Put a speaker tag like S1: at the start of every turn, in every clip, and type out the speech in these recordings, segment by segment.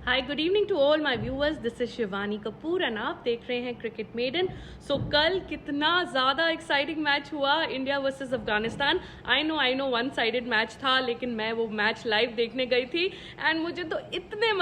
S1: Hi good evening to all my viewers, this is Shivani Kapoor and आप देख रहे हैं क्रिकेट मेडन। सो कल कितना ज़्यादा एक्साइटिंग मैच हुआ, India versus Afghanistan. I know one sided match था, लेकिन मैं वो मैच लाइव देखने गई थी एंड मुझे तो इतने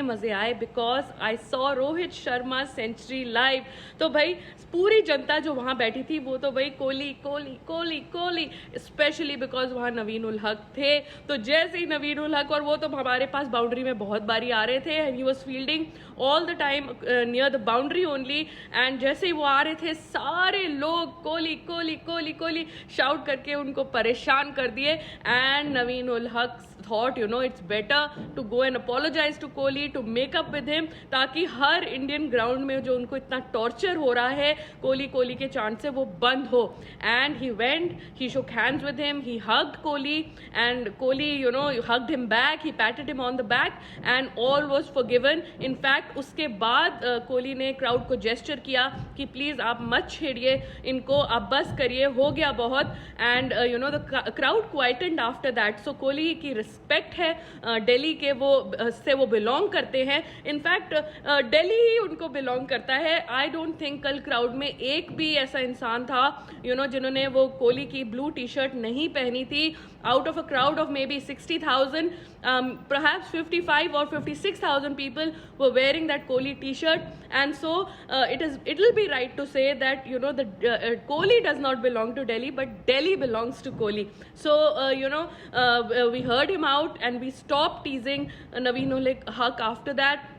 S1: मज़े आए because I saw Rohit Sharma century live. तो भाई पूरी जनता जो वहाँ बैठी थी वो तो भाई कोहली कोहली कोहली कोहली, स्पेशली बिकॉज वहाँ नवीन उल हक थे। तो जैसे ही नवीन उल हक, और वो तो हमारे पास बाउंड्री में बहुत बारी आ रहे थे and he was fielding all the time near the boundary only, and जैसे ही वो आ रहे थे सारे लोग कोहली कोहली कोहली कोहली शाउट करके उनको परेशान कर दिए। And Naveen ul Haq thought it's better to go and apologize to Kohli, to make up with him, ताकि हर इंडियन ग्राउंड में जो उनको इतना टॉर्चर हो रहा है कोहली के चांस से वो बंद हो। And he went, he shook hands with him, he hugged Kohli and Kohli hugged him back, he patted him on the back and all was forgiven. In fact उसके बाद कोहली ने क्राउड को जेस्चर किया कि प्लीज आप मत छेड़िए इनको, आप बस करिए, हो गया बहुत। And the crowd quietened after that. So Kohli की रिस्पेक्ट है दिल्ली के, वो बिलोंग करते हैं। इनफैक्ट दिल्ली ही उनको बिलोंग करता है। आई डोंट थिंक कल क्राउड में एक भी ऐसा इंसान था जिन्होंने वो कोहली की ब्लू टी शर्ट नहीं पहनी थी। Out of a crowd of may be 60,000, perhaps 55 or 56,000 people were wearing that Kohli t-shirt, and so it will be right to say that Kohli does not belong to Delhi, but Delhi belongs to Kohli. So we heard him out and we stopped teasing Naveen ul Haq after that.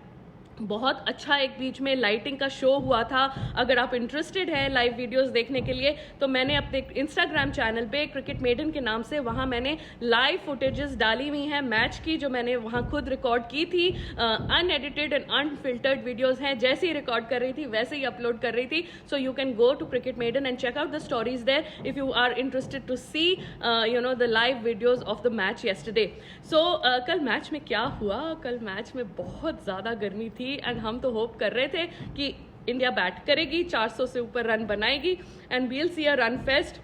S1: बहुत अच्छा एक बीच में lighting का show हुआ था। अगर आप interested हैं लाइव वीडियोस देखने के लिए तो मैंने अपने इंस्टाग्राम चैनल पे क्रिकेट मेडन के नाम से वहाँ मैंने लाइव फुटेजेस डाली हुई हैं मैच की, जो मैंने वहाँ खुद रिकॉर्ड की थी। अनएडिटेड एंड अनफिल्टर्ड वीडियोस हैं, जैसे ही रिकॉर्ड कर रही थी वैसे ही अपलोड कर रही थी। So you can go to cricket maiden and check out the stories there if you are interested to see the live videos of the match yesterday. So कल मैच में क्या हुआ, कल मैच में बहुत ज़्यादा गर्मी थी एंड हम तो होप कर रहे थे कि इंडिया बैट करेगी, 400 से ऊपर रन बनाएगी and we'll see a run fest,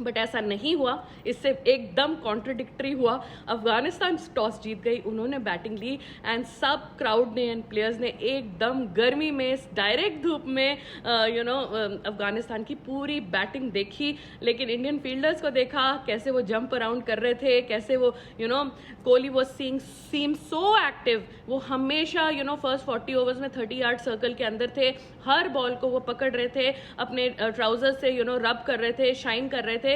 S1: but ऐसा नहीं हुआ। इससे एकदम कॉन्ट्रडिक्टरी हुआ। अफगानिस्तान टॉस जीत गई, उन्होंने बैटिंग ली एंड सब क्राउड ने एंड प्लेयर्स ने एकदम गर्मी में डायरेक्ट धूप में अफगानिस्तान की पूरी बैटिंग देखी। लेकिन इंडियन फील्डर्स को देखा कैसे वो जंप अराउंड कर रहे थे, कैसे वो कोहली वो सीम सो एक्टिव। वो हमेशा फर्स्ट 40 ओवर्स में 30 यार्ड सर्कल के अंदर थे, हर बॉल को वो पकड़ रहे थे, अपने ट्राउजर से रब कर रहे थे, शाइन कर रहे थे।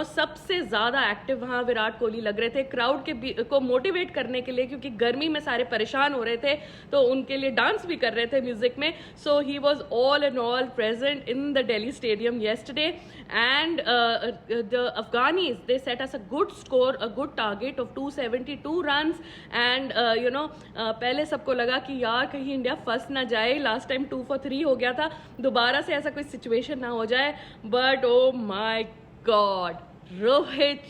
S1: सबसे ज्यादा एक्टिव वहां विराट कोहली लग रहे थे क्राउड के को मोटिवेट करने के लिए, क्योंकि गर्मी में सारे परेशान हो रहे थे तो उनके लिए डांस भी कर रहे थे म्यूजिक में। So he was all and all present in the Delhi stadium yesterday and the Afghanis they set us a good score, a good target of 272 runs and पहले सबको लगा कि यार कहीं इंडिया फंस ना जाए, लास्ट टाइम 2 for 3 हो गया था, दोबारा से ऐसा कोई सिचुएशन ना हो जाए। But oh my god, Rohit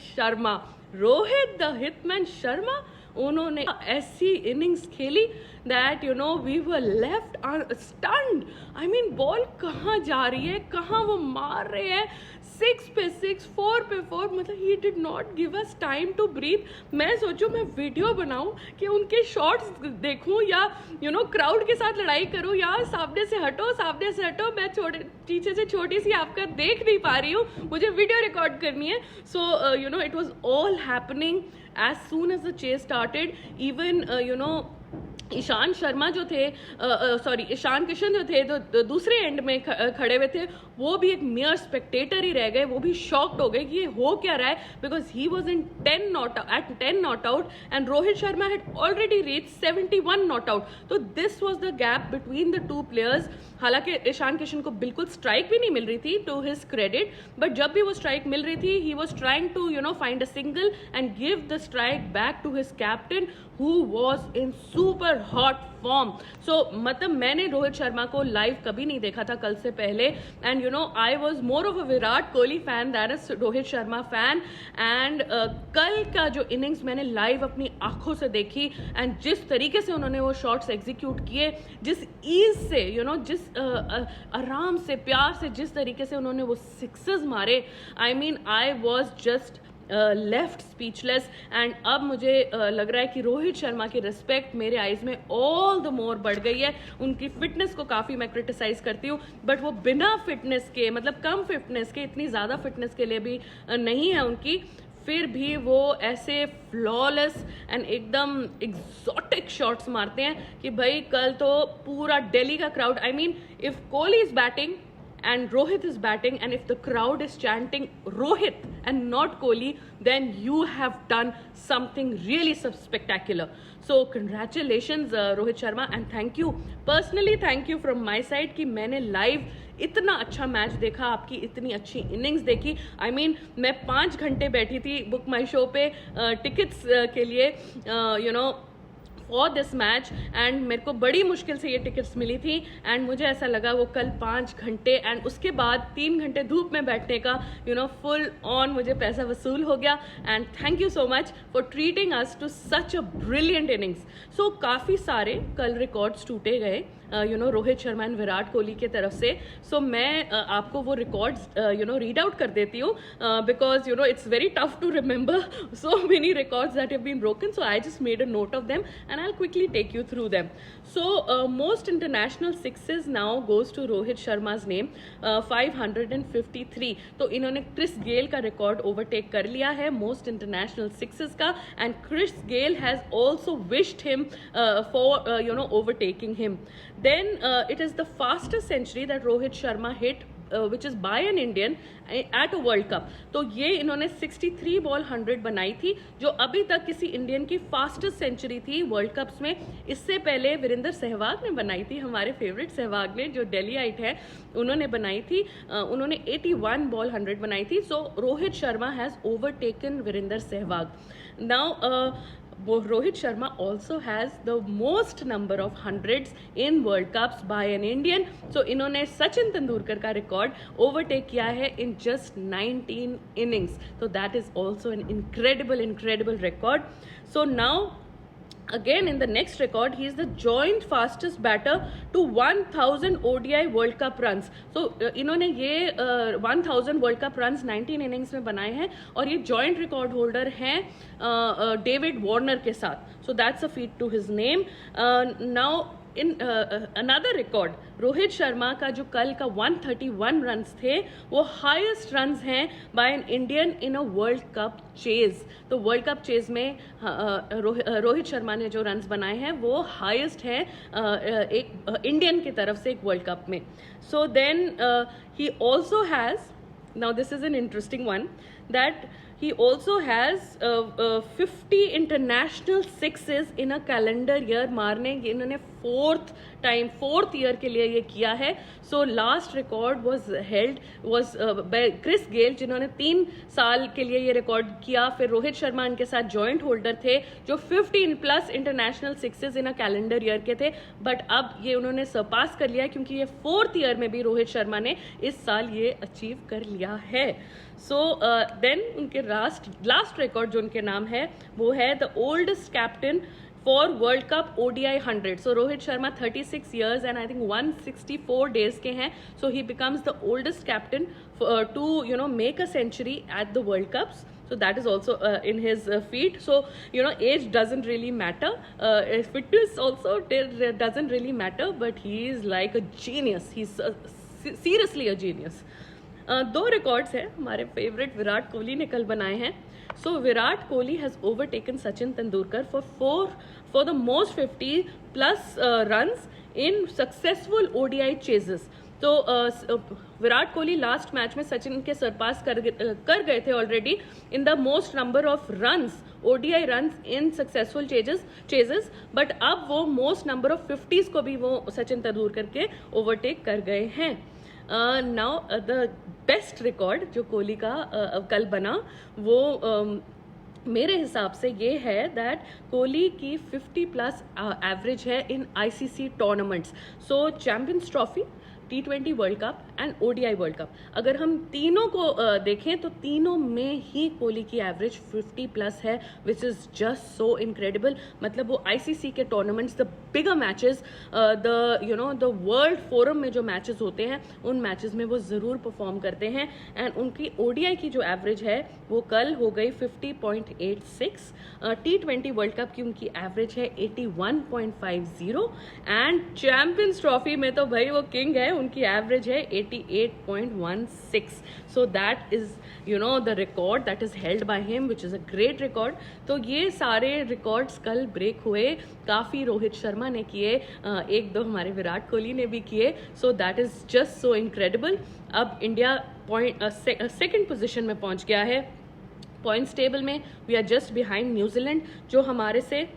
S1: the hitman Sharma, उन्होंने ऐसी इनिंग्स खेली that we were left stunned. I mean ball कहाँ जा रही है, कहाँ वो मार रहे हैं, 6 पे 6, 4 पे 4, मतलब ही did not give us time to breathe. मैं सोचूं मैं वीडियो बनाऊं कि उनके शॉट्स देखूं या क्राउड के साथ लड़ाई करूं, यार सामने से हटो, मैं पीछे से छोटी सी आपका देख नहीं पा रही हूँ, मुझे वीडियो रिकॉर्ड करनी है। So it was all happening as soon as the chase started. Even Ishan Sharma जो थे, ईशान किशन जो थे तो दूसरे एंड में खड़े हुए थे, वो भी एक मियर स्पेक्टेटर ही रह गए। वो भी शॉक्ड हो गए कि ये हो क्या रहा है, because he was in 10 not out and Rohit Sharma had already reach 71 not out. तो this was the gap between the two players. हालांकि ईशान किशन को बिल्कुल स्ट्राइक भी नहीं मिल रही थी टू हिज क्रेडिट, बट जब भी वो स्ट्राइक मिल रही थी he was trying to find a single and give the strike back to his captain who was in super hot form. So मतलब मैंने रोहित शर्मा को लाइव कभी नहीं देखा था कल से पहले, and I was more of a Virat Kohli fan then a Rohit Sharma fan. And कल का जो इनिंग्स मैंने लाइव अपनी आंखों से देखी एंड जिस तरीके से उन्होंने वो शॉट्स एग्जीक्यूट किए, जिस ईज से जिस आराम से प्यार से जिस तरीके से उन्होंने वो सिक्सेस मारे, I mean I was just left speechless and अब मुझे लग रहा है कि रोहित शर्मा की रिस्पेक्ट मेरे आइज में ऑल द मोर बढ़ गई है। उनकी फिटनेस को काफ़ी मैं क्रिटिसाइज करती हूँ, बट वो बिना फिटनेस के, मतलब कम फिटनेस के, इतनी ज़्यादा फिटनेस के लिए भी नहीं है उनकी, फिर भी वो ऐसे फ्लॉलेस एंड एकदम एग्जॉटिक शॉट्स मारते हैं कि भाई कल तो पूरा दिल्ली का crowd, I mean if Kohli is batting and Rohit is batting and if the crowd is chanting Rohit and not Kohli, then you have done something really spectacular. So congratulations Rohit Sharma and thank you, personally thank you from my side कि मैंने live इतना अच्छा match देखा, आपकी इतनी अच्छी innings देखी। I mean मैं 5 घंटे बैठी थी बुक माई शो पे टिकट्स के लिए फॉर दिस मैच एंड मेरे को बड़ी मुश्किल से ये टिकट्स मिली थी एंड मुझे ऐसा लगा वो कल 5 घंटे एंड उसके बाद 3 घंटे धूप में बैठने का फुल ऑन मुझे पैसा वसूल हो गया and thank you so much for treating us to such a brilliant innings. So काफ़ी सारे कल रिकॉर्ड्स टूटे गए रोहित शर्मा एंड विराट कोहली के तरफ से। सो मैं आपको वो रिकॉर्ड्स रीड आउट कर देती हूँ because it's very tough to remember so many records that have been broken, so I just made a note of them and I'll quickly take you through them. So most international sixes now goes to Rohit Sharma's name, 553. तो इन्होंने Chris Gayle का record overtake कर लिया है most international sixes का and Chris Gayle has also wished him for overtaking him. Then it is the fastest century that Rohit Sharma hit which is by an Indian at a World Cup. तो ये इन्होंने 63 ball 100 बनाई थी जो अभी तक किसी इंडियन की फास्टेस्ट सेंचुरी थी वर्ल्ड कप्स में। इससे पहले वीरेंद्र सहवाग ने बनाई थी, हमारे फेवरेट सहवाग ने जो दिल्लीइट है उन्होंने बनाई थी, उन्होंने 81 बॉल 100 बनाई थी। So Rohit Sharma has overtaken Virender Sehwag. Now Rohit Sharma also has the most number of hundreds in World Cups by an Indian. So इन्होंने सचिन तेंदुलकर का रिकॉर्ड ओवरटेक किया है in just 19 innings. So that is also an incredible record. So now again in the next record he is the joint fastest batter to 1000 ODI World Cup runs. So इन्होंने ये 1000 World Cup runs 19 innings में बनाए हैं और ये joint record holder हैं David Warner के साथ. So that's a feat to his name. Now in another record Rohit Sharma का जो कल का 131 रन्स थे वो हाईएस्ट रन्स हैं by an Indian in a world cup chase. तो वर्ल्ड कप चेज में रोहित शर्मा ने जो रन्स बनाए हैं वो हाईएस्ट हैं एक इंडियन की तरफ से एक वर्ल्ड कप में. So then he also has, now this is an interesting one, that he also has 50 international sixes in a calendar year. मारने इन्होंने फोर्थ ईयर के लिए ये किया है. So last record was by Chris Gayle जिन्होंने 3 साल के लिए ये रिकॉर्ड किया. फिर रोहित शर्मा इनके साथ जॉइंट होल्डर थे जो 15+ international sixes in a calendar year के थे. बट अब ये उन्होंने सरपास कर लिया क्योंकि ये 4th ईयर में भी रोहित शर्मा ने इस साल ये अचीव कर लिया है. सो देन उनके लास्ट रिकॉर्ड जो उनके नाम है वो है the oldest captain for world cup ODI 100. So Rohit Sharma 36 years and I think 164 days के हैं. So he becomes the oldest captain to make a century at the World Cups. So that is also in his feat. So age doesn't really matter. Fitness also doesn't really matter. But he is like a genius. He's seriously a genius. 2 records हैं हमारे favourite Virat Kohli ने कल बनाए हैं. So Virat Kohli has overtaken Sachin Tendulkar for the most 50+ runs in successful ODI chases. तो Virat Kohli last match में सचिन के सरपास कर गए थे already in the most number of runs ODI runs in successful ceases. But अब वो मोस्ट नंबर ऑफ 50s को भी वो सचिन तेंदुलकर के ओवरटेक कर गए हैं. नाउ द बेस्ट रिकॉर्ड जो कोहली का कल बना वो मेरे हिसाब से ये है दैट कोहली की 50+ एवरेज है इन ICC tournaments. So champions trophy, T20 world cup and ODI world cup, अगर हम तीनों को देखें तो तीनों में ही कोहली की एवरेज 50+ है, which is just so incredible. मतलब वो ICC के tournaments, the bigger matches, the world forum में जो मैचेस होते हैं उन मैचेस में वो ज़रूर परफॉर्म करते हैं. एंड उनकी ODI की जो एवरेज है वो कल हो गई 50.86. T20 वर्ल्ड कप की उनकी एवरेज है 81.50. एंड चैंपियंस ट्रॉफी में तो भाई वो किंग है, उनकी एवरेज है 88.16. सो that is the record that is held by him, which is a great record. तो ये सारे रिकॉर्ड्स कल ब्रेक हुए. काफ़ी रोहित शर्मा ने किए, एक दो हमारे विराट कोहली ने भी किए. So that is just so incredible. अब इंडिया सेकेंड पोजिशन में पहुंच गया है पॉइंट्स टेबल में. We are just behind New Zealand, जो हमारे से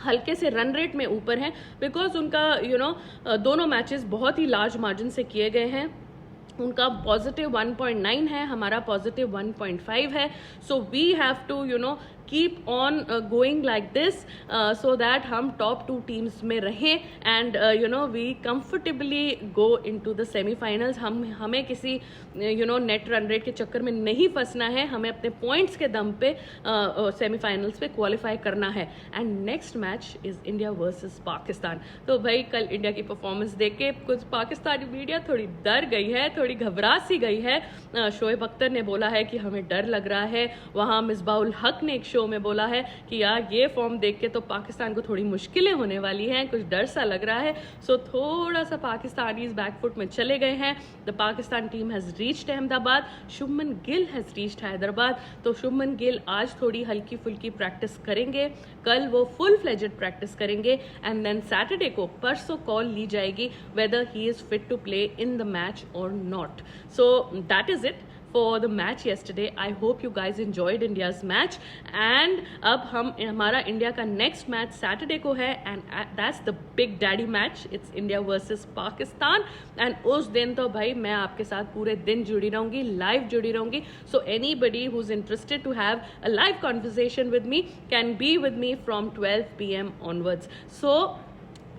S1: हल्के से रन रेट में ऊपर है, बिकॉज उनका दोनों मैचेस बहुत ही लार्ज मार्जिन से किए गए हैं. उनका पॉजिटिव 1.9 है, हमारा पॉजिटिव 1.5 है. So we have to keep on going like this so that हम टॉप 2 टीम्स में रहें and we comfortably go into the semifinals. हमें किसी नेट रन रेट के चक्कर में नहीं फंसना है. हमें अपने पॉइंट्स के दम पे सेमीफाइनल्स पे क्वालिफाई करना है. And next match is India versus Pakistan. तो भाई कल इंडिया की परफॉर्मेंस देख के कुछ पाकिस्तानी मीडिया थोड़ी डर गई है, थोड़ी घबरा सी गई है. शोएब अख्तर ने बोला है कि हमें डर लग रहा है. वहाँ मिसबाउल हक ने एक शो में बोला है कि यार ये फॉर्म देख के तो पाकिस्तान को थोड़ी मुश्किलें होने वाली हैं, कुछ डर सा लग रहा है. सो थोड़ा सा पाकिस्तानीज बैकफुट में चले गए हैं. The Pakistan team has reached Ahmedabad. Shubman Gill has reached Hyderabad. तो शुभमन गिल आज थोड़ी हल्की फुल्की प्रैक्टिस करेंगे, कल वो फुल फ्लेजेड प्रैक्टिस करेंगे एंड देन सैटरडे को परसों कॉल ली जाएगी whether he is fit to play in the match और not. So that is it for the match yesterday. I hope you guys enjoyed India's match. And अब हमारा India का next match Saturday को है and that's the big daddy match. It's India versus Pakistan. And उस दिन तो भाई मैं आपके साथ पूरे दिन जुड़ी रहूंगी, लाइव जुड़ी रहूंगी. So anybody who's interested to have a live conversation with me can be with me from 12 p.m. onwards. So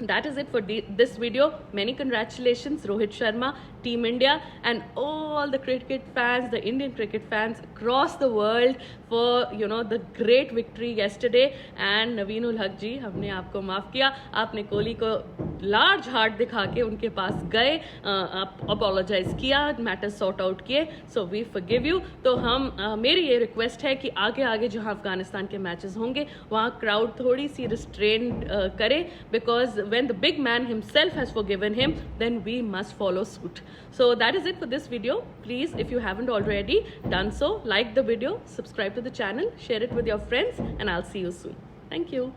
S1: that is it for this video. Many congratulations Rohit Sharma, Team India and all the cricket fans, the Indian cricket fans across the world for the great victory yesterday. And Naveen ul Haq ji, हमने आपको माफ किया. आपने कोहली को large heart दिखा के उनके पास गए, अपोलोजाइज किया, मैटर सॉर्ट आउट किए. So we forgive you. तो मेरी ये रिक्वेस्ट है कि आगे आगे जहां अफगानिस्तान के मैचेस होंगे वहां क्राउड थोड़ी सी रिस्ट्रेन करे, because when the big man himself has forgiven him, then we must follow suit. So that is it for this video. Please, if you haven't already done so, like the video, subscribe to the channel, share it with your friends, and I'll see you soon. Thank you.